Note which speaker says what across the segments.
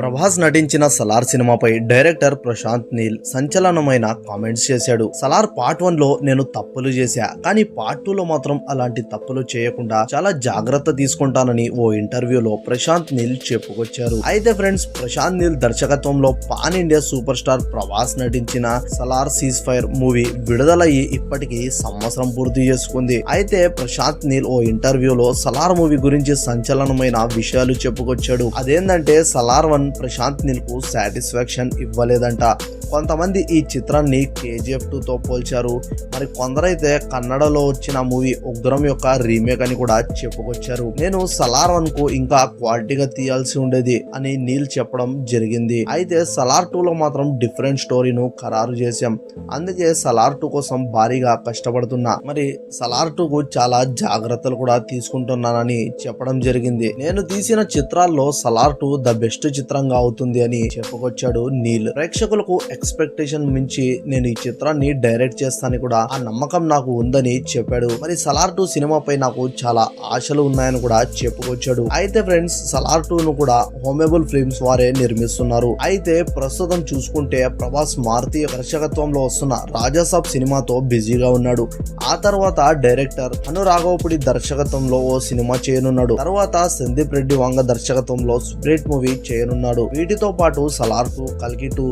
Speaker 1: ప్రభాస్ నటించిన సలార్ సినిమాపై director Prashanth Neel సంచలనమైన comments చేశాడు. సలార్ పార్ట్ 1 లో నేను తప్పులు చేశా, కానీ పార్ట్ 2 లో మాత్రం అలాంటి తప్పులు చేయకుండా చాలా జాగ్రత్త తీసుకుంటానని ఓ ఇంటర్వ్యూలో ప్రశాంత్ నీల్ చెప్పుకొచ్చారు. అయితే ఫ్రెండ్స్, ప్రశాంత్ నీల్ దర్శకత్వంలో pan India super star Prabhas నటించిన సలార్ సీజ్ ఫైర్ మూవీ విడుదలయ్యి ఇప్పటికీ సంవత్సరం పూర్తి చేసుకుంది. అయితే ప్రశాంత్ నీల్ ఓ ఇంటర్వ్యూలో సలార్ మూవీ గురించి సంచలనమైన విషయాలు చెప్పుకొచ్చాడు. అదేంటంటే సలార్ 1 ప్రశాంత్ నీల్ కు సాటిస్ఫాక్షన్ ఇవ్వలేదంట. కొంతమంది ఈ చిత్రాన్ని KGF 2 తో పోల్చారు. మరి కొందరైతే కన్నడలో వచ్చిన మూవీ ఉగ్రం యొక్క రీమేక్ అని కూడా చెప్పుకొచ్చారు. నేను సలార్ 1 కు ఇంకా క్వాలిటీగా తీయాల్సి ఉండేది అని నీల్ చెప్పడం జరిగింది. అయితే సలార్ 2 లో మాత్రం డిఫరెంట్ స్టోరీను ఖరారు చేశాం, అందుకే సలార్ 2 కోసం భారీగా కష్టపడుతున్నా. మరి సలార్ 2 కు చాలా జాగ్రత్తలు కూడా తీసుకుంటున్నానని చెప్పడం జరిగింది. నేను తీసిన చిత్రాల్లో సలార్ 2 ద బెస్ట్ చిత్రంగా అవుతుంది అని చెప్పుకొచ్చాడు నీల్. ప్రేక్షకులకు ఎక్స్పెక్టేషన్ మించి నేను ఈ చిత్రాన్ని డైరెక్ట్ చేస్తానని కూడా ఆ నమ్మకం నాకు ఉందని చెప్పాడు. మరి సలార్ 2 సినిమాపై నాకు చాలా ఆశలు ఉన్నాయని కూడా చెప్పుకొచ్చాడు. అయితే ఫ్రెండ్స్, సలార్ 2 ను కూడా హోమేబుల్ ఫిల్మ్స్ వారే నిర్మిస్తున్నారు. అయితే ప్రస్తుతం చూసుకుంటే ప్రభాస్ మారుతీయ దర్శకత్వంలో వస్తున్న రాజాసాబ్ సినిమాతో బిజీగా ఉన్నాడు. ఆ తర్వాత డైరెక్టర్ అను రాఘవపుడి దర్శకత్వంలో ఓ సినిమా చేయనున్నాడు. తర్వాత సందీప్ రెడ్డి వాంగ దర్శకత్వంలో స్పిరిట్ మూవీ చేయనున్నాడు. వీటితో పాటు సలార్ 2, కల్కి 2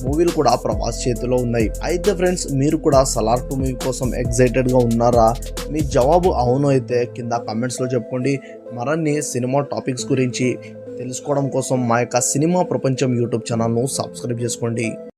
Speaker 1: మూవీలు కూడా ప్రభాస్ చేతిలో ఉన్నాయి. అయితే ఫ్రెండ్స్, మీరు కూడా సలార్ 2 మూవీ కోసం ఎక్సైటెడ్ గా ఉన్నారా? మీ జవాబు అవును అయితే కింద కామెంట్స్ లో చెప్పుకోండి. మరిన్ని సినిమా టాపిక్స్ గురించి తెలుసుకోవడం కోసం మా యొక్క సినిమా ప్రపంచం యూట్యూబ్ ఛానల్ ను సబ్స్క్రైబ్ చేసుకోండి.